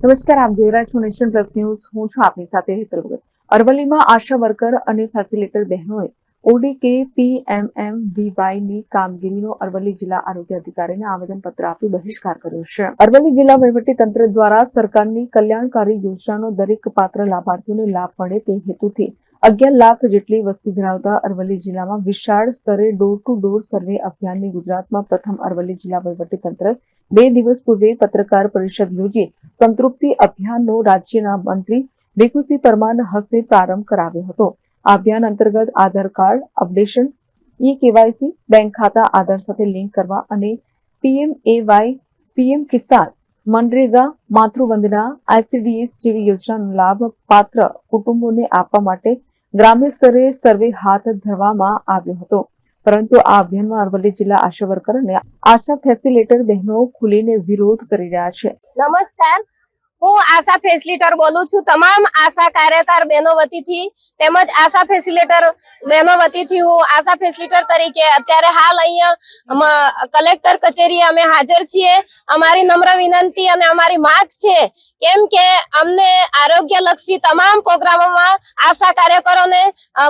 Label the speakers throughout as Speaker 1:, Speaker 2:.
Speaker 1: નમસ્કાર, આપ જોઈ રહ્યા છો નેશન પ્લસ ન્યૂઝ. હું છું આપની સાથે હેતલ ભગત. અરવલ્લીમાં આશા વર્કર અને ફેસિલિટેટર બહેનોએ ઓડીકે પીએમએમવીવાયની કામગીરીનો અરવલ્લી જિલ્લા આરોગ્ય અધિકારીને આવેદનપત્ર આપી બહિષ્કાર કર્યો છે. અરવલ્લી જિલ્લા વહીવટીતંત્ર દ્વારા સરકારની કલ્યાણકારી યોજનાનો દરેક પાત્ર લાભાર્થીઓને લાભ મળે તે હેતુથી 11 લાખ જેટલી વસ્તી ધરાવતા અરવલ્લી જિલ્લામાં વિશાળ સ્તરે ડોર ટુ ડોર સર્વે અભિયાનની ગુજરાતમાં પ્રથમ અરવલ્લી જિલ્લા વહીવટીતંત્ર 2 દિવસ પૂર્વે પત્રકાર પરિષદ યોજી સંતૃપ્તિ અભિયાનનો રાજ્યના મંત્રી ભીખુસિંહ પરમારના હસ્તે પ્રારંભ કરાવ્યો હતો. આ અભિયાન અંતર્ગત આધાર કાર્ડ અપડેશન, કેવાયસી, બેંક ખાતા આધાર સાથે લિંક કરવા અને પીએમએવાય, પીએમ કિસાન, મનરેગા, માતૃવંદના, આઈસીડીએસ જેવી યોજનાનો લાભ પાત્ર કુટુંબોને આપવા માટે ગ્રામ્ય સ્તરે સર્વે હાથ ધરવામાં આવ્યો હતો. પરંતુ આ અભિયાનમાં અરવલ્લી જિલ્લા આશા વર્કર અને આશા ફેસિલિટેટર બહેનો ખુલીને વિરોધ કરી રહ્યા છે.
Speaker 2: નમસ્કાર, હું આશા ફેસિલિટેટર બોલું છું. તમામ આશા કાર્યકર બહેનો વતીથી તેમજ આશા ફેસિલિટેટર બહેનો વતીથી હું આશા ફેસિલિટેટર તરીકે અત્યારે હાલ અહીંયા કલેક્ટર કચેરીએ અમે હાજર છીએ. અમારી નમ્ર વિનંતી અને અમારી માંગ છે કેમ કે અમને આરોગ્યલક્ષી તમામ પ્રોગ્રામોમાં આશા કાર્યકરોને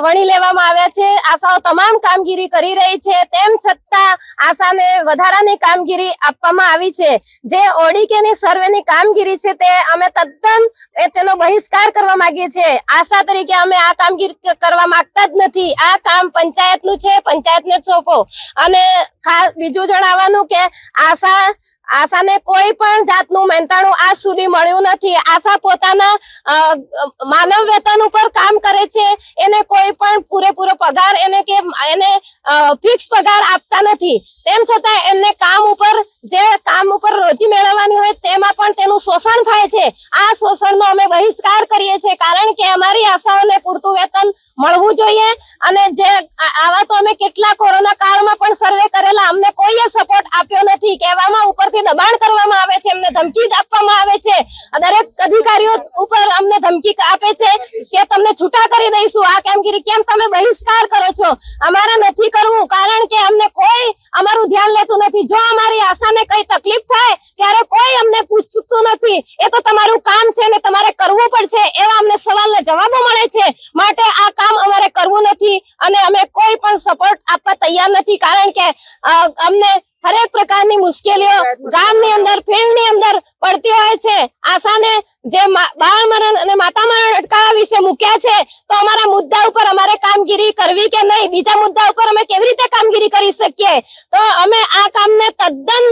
Speaker 2: વણી લેવામાં આવ્યા છે. આશાઓ તમામ કામગીરી કરી રહી છે, તેમ છતાં આશાને વધારાની કામગીરી આપવામાં આવી છે. જે ઓડીકેની સર્વેની કામગીરી છે તે અમે તદ્દન તેનો બહિષ્કાર કરવા માંગીએ છીએ. આશા તરીકે અમે આ કામગીરી કરવા માંગતા જ નથી. આ કામ પંચાયતનું છે, પંચાયતને સોંપો. અને ખાસ બીજું જણાવવાનું કે આશાને કોઈ પણ જાતનું મહેનતાણું આજ સુધી મળ્યું નથી. આશા પોતાના માનવ વેતન ઉપર કામ કરે છે. એને કોઈ પણ પૂરેપૂરો પગાર એને ફિક્સ પગાર આપતા નથી. તેમ છતાં એમને કામ ઉપર રોજી મેળવવાની હોય તેમાં પણ તેનું શોષણ થાય છે. આ શોષણનો અમે બહિષ્કાર કરીએ છીએ, કારણ કે અમારી આશાઓને પૂરતું વેતન મળવું જોઈએ. અને જે આવા તો અમે કેટલા કોરોના કાળમાં પણ સર્વે કરેલા, અમને કોઈએ સપોર્ટ આપ્યો નથી. કહેવામાં ઉપરથી દબાણ કરવામાં આવે છે, અમને ધમકી આપવામાં આવે છે. દરેક અધિકારીઓ ઉપર અમને ધમકી આપે છે કે તમને છૂટા કરી દઈશું. આ કામગીરી કેમ તમે બહિષ્કાર કરો છો? અમારે નથી કરવું, કારણ કે અમને કોઈ અમારું ધ્યાન લેતું નથી. જો અમારી આશાને કઈ તકલીફ થાય ત્યારે કોઈ અમને પૂછતું નથી. એ તો તમારું કામ છે ને તમારે કરવું પડશે એવા અમને સવાલના જવાબો મળે છે. માટે આ કામ અમારે કરવું નથી અને અમે કોઈ પણ સપોર્ટ આપવા તૈયાર નથી, કારણ કે અમને હરેક પ્રકારની મુશ્કેલીઓ ગામની અંદર, ફિલ્ડની અંદર પડતી હોય છે. આશાને જે બાળ મરણ અને માતા મરણ અટકાવવા વિશે મૂક્યા છે, તો અમારા મુદ્દા ઉપર અમારે કામગીરી કરવી કે નહીં, બીજા મુદ્દા ઉપર અમે કેવી રીતે કામગીરી કરી શકીએ? તો અમે આ કામને તદ્દન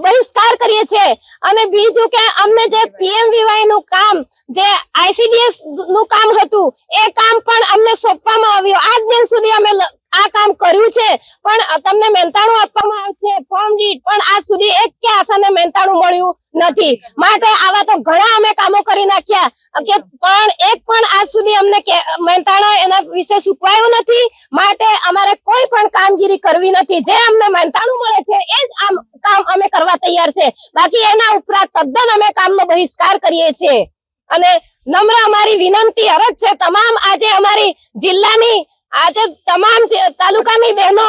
Speaker 2: બહિષ્કાર કરીએ છીએ. અને બીજું કે અમને જે પીએમવીવાય નું કામ, જે આઈસીડીએસ નું કામ હતું, એ કામ પણ અમને સોંપવામાં આવ્યું. આજ દિન સુધી અમે આ કામ કર્યું છે, પણ તમને મહેનતાણું આપવામાં આવે છે, ફોર્મ દીઠ, પણ આજ સુધી એક કે આશાને મહેનતાણું મળ્યું નથી. માટે આવા તો ઘણા અમે કામો કરી નાખ્યા કે પણ એક પણ આજ સુધી અમને મહેનતાણા એના વિશે ચૂકવાયું નથી. માટે અમારે કોઈ પણ કામગીરી કરવી નથી. જે અમને મહેનતાણું મળે છે એ જ કામ અમે કરવા તૈયાર છે. બાકી એના ઉપરાંત તદ્દન અમે કામનો બહિષ્કાર કરીએ છીએ. અને નમ્ર અમારી વિનંતી અરજ છે, તમામ આજે અમારી જિલ્લાની આજે તમામ તાલુકાની બહેનો,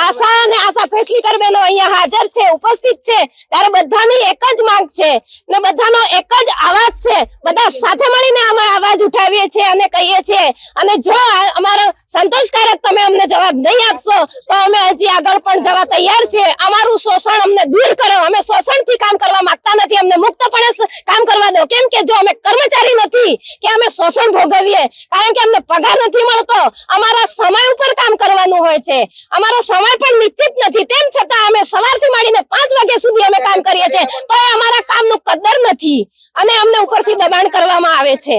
Speaker 2: આશા અને આશા ફેસિલિટેટર બહેનો અહીંયા હાજર છે, ઉપસ્થિત છે, ત્યારે બધાની એક જ માંગ છે ને બધાનો એક જ અવાજ છે. બધા સાથે મળીને અમે અવાજ ઉઠાવીએ છીએ અને કહીએ છીએ. અને જો અમારો સંતોષકારક તમે અમને જવાબ નહીં આપશો તો અમે હજી આગળ પણ જવા તૈયાર છે. અમારું શોષણ અમને દૂર કરો. અમે શોષણથી કામ કરવા માંગતા નથી. અમને મુક્તપણે કામ કરવા દો. કેમ કે જો અમે કર્મચારી નથી કે અમે શોષણ ભોગવીએ, કારણ કે અમને પગાર નથી મળતો. અમારા સમય ઉપર કામ કરવાનું હોય છે. અમારો સમય પણ નિશ્ચિત નથી. તેમ છતાં અમે સવારથી માંડીને 5 વાગ્યા સુધી અમે કામ કરીએ છીએ, તો એ અમારા કામનું કદર નથી અને અમને ઉપરથી દબાણ કરવામાં આવે છે.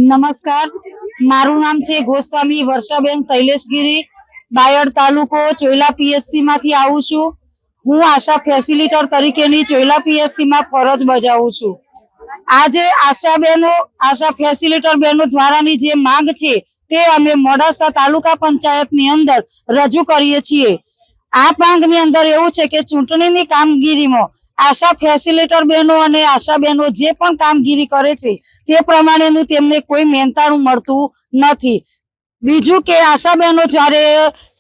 Speaker 3: નમસ્કાર, મારું નામ છે ગોસ્વામી વર્ષાબેન શૈલેષગીરી, બાયડ તાલુકો, ચોયલા પીએસસી માંથી આવું છું. હું આશા ફેસિલિટેટર તરીકેની ચોયલા પીએસસી માં ફરજ બજાવું છું. આજે આશા ફેસિલિટેટર બહેનો દ્વારાની જે માંગ છે તે અમે મોડાસા તાલુકા પંચાયતની અંદર રજૂ કરીએ છીએ. આ માંગની અંદર એવું છે કે ચૂંટણીની કામગીરીમાં આશા ફેસિલિટેટર બહેનો અને આશા બહેનો જે પણ કામગીરી કરે છે તે પ્રમાણેનું તેમને કોઈ મહેનતાણું મળતું નથી. બીજું કે આશા બહેનો જ્યારે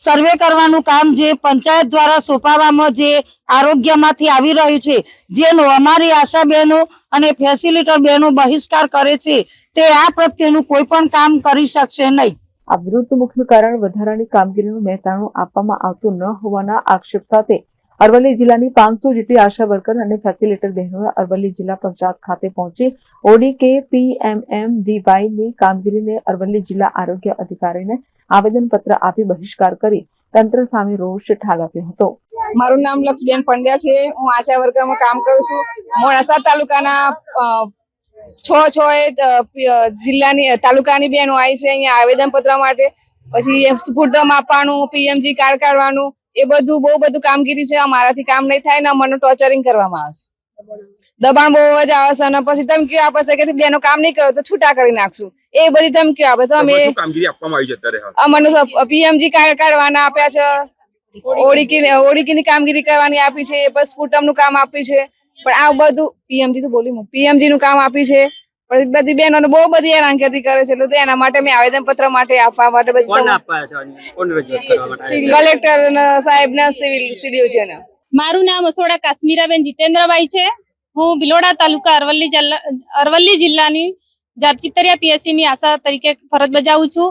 Speaker 3: સર્વે કરવાનું કામ જે પંચાયત દ્વારા સોંપવામાં જે આરોગ્યમાંથી આવી રહ્યું છે, જેનો અમારી આશા બહેનો અને ફેસિલિટર બહેનો બહિષ્કાર કરે છે, તે આ પ્રત્યેનું કોઈ પણ કામ કરી શકશે નહીં.
Speaker 1: આ વિરુદ્ધનું મુખ્ય કારણ વધારાની કામગીરીનું મહેનતાણું આપવામાં આવતું ન હોવાના આક્ષેપ સાથે અરવલ્લી જિલ્લાની 500 જેટલી આશા વર્કર અને ફેસિલિટર બહેનોએ અરવલ્લી જિલ્લા પંચાયત ખાતે પહોંચી ODK PMMVY ની કામગીરીને અરવલ્લી જિલ્લા આરોગ્ય અધિકારીને આવેદનપત્ર આપી બહિષ્કાર કરી તંત્ર સામે રોષ ઠાલવ્યો હતો.
Speaker 4: મારું નામ લક્ષબેન પંડ્યા છે. હું આશા વર્કરમાં કામ કરું છું. મોડાસા તાલુકાના 6 જિલ્લાની તાલુકાની બહેનો આવી છે અહીંયા આવેદનપત્ર માટે. પછી સ્ફૂર્તમ આપવાનું, PMG કાર્ડ કાઢવાનું, એ બધું બહુ બધું કામગીરી છે. અમારાથી કામ નહીં થાય ને અમને ટોર્ચરિંગ કરવામાં આવે છે. દબાણ બહુ જ આવે છે અને પછી ધમકીઓ આપે છે કે બેનો કામ નહીં કરો તો છૂટા કરી નાખશું. એ બધી ધમકીઓ આપે તો અમે
Speaker 5: કામગીરી આપવામાં આવી છે અત્યારે.
Speaker 4: અમને PMG કાર્ડ કાઢવાના આપ્યા છે, ઓડીકી ની કામગીરી કરવાની આપી છે, પછી સ્ફૂટમ નું કામ આપ્યું છે. પણ આ બધું PMG નું કામ આપ્યું છે. પણ બધી બહેનોને બહુ બધી હેરાનગતિ કરે છે. એટલે એના માટે મેં આવેદનપત્ર માટે આપવા માટે કલેક્ટર સાહેબ ને સિવિલ CDO છે ને.
Speaker 6: મારું નામ અસોડા કાશ્મીરાબેન જીતેન્દ્રભાઈ છે. હું ભિલોડા તાલુકા અરવલ્લી જિલ્લાની જાપચિતરિયા PSC ની આશા તરીકે ફરજ બજાવું છું.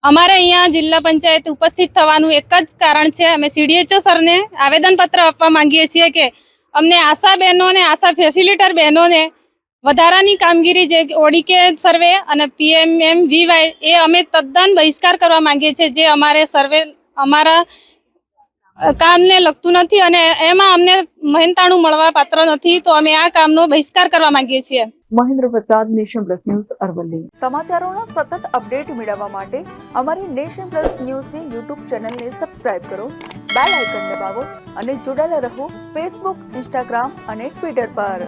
Speaker 6: અમારે અહીંયા જિલ્લા પંચાયત ઉપસ્થિત થવાનું એક જ કારણ છે. અમે CDHO સરને આવેદનપત્ર આપવા માંગીએ છીએ કે અમને આશા બહેનોને, આશા ફેસિલિટર બહેનોને વધારાની કામગીરી જે ODK સર્વે અને PMMVY એ અમે તદ્દન બહિષ્કાર કરવા માંગીએ છીએ. જે અમારે સર્વે અમારા કામને લગતું નથી અને એમાં અમને મહેનતાણું મળવા પાત્ર નથી, તો અમે આ કામનો બહિષ્કાર કરવા માંગીએ છીએ.
Speaker 1: મહેન્દ્ર પ્રસાદ, નેશન પ્લસ ન્યૂઝ, અરવલ્લી. સમાચારોના સતત અપડેટ મેળવવા માટે અમારી નેશન પ્લસ ન્યૂઝની YouTube ચેનલને સબસ્ક્રાઇબ કરો, બેલ આઇકન દબાવો અને જોડાયેલા રહો Facebook, Instagram અને Twitter પર.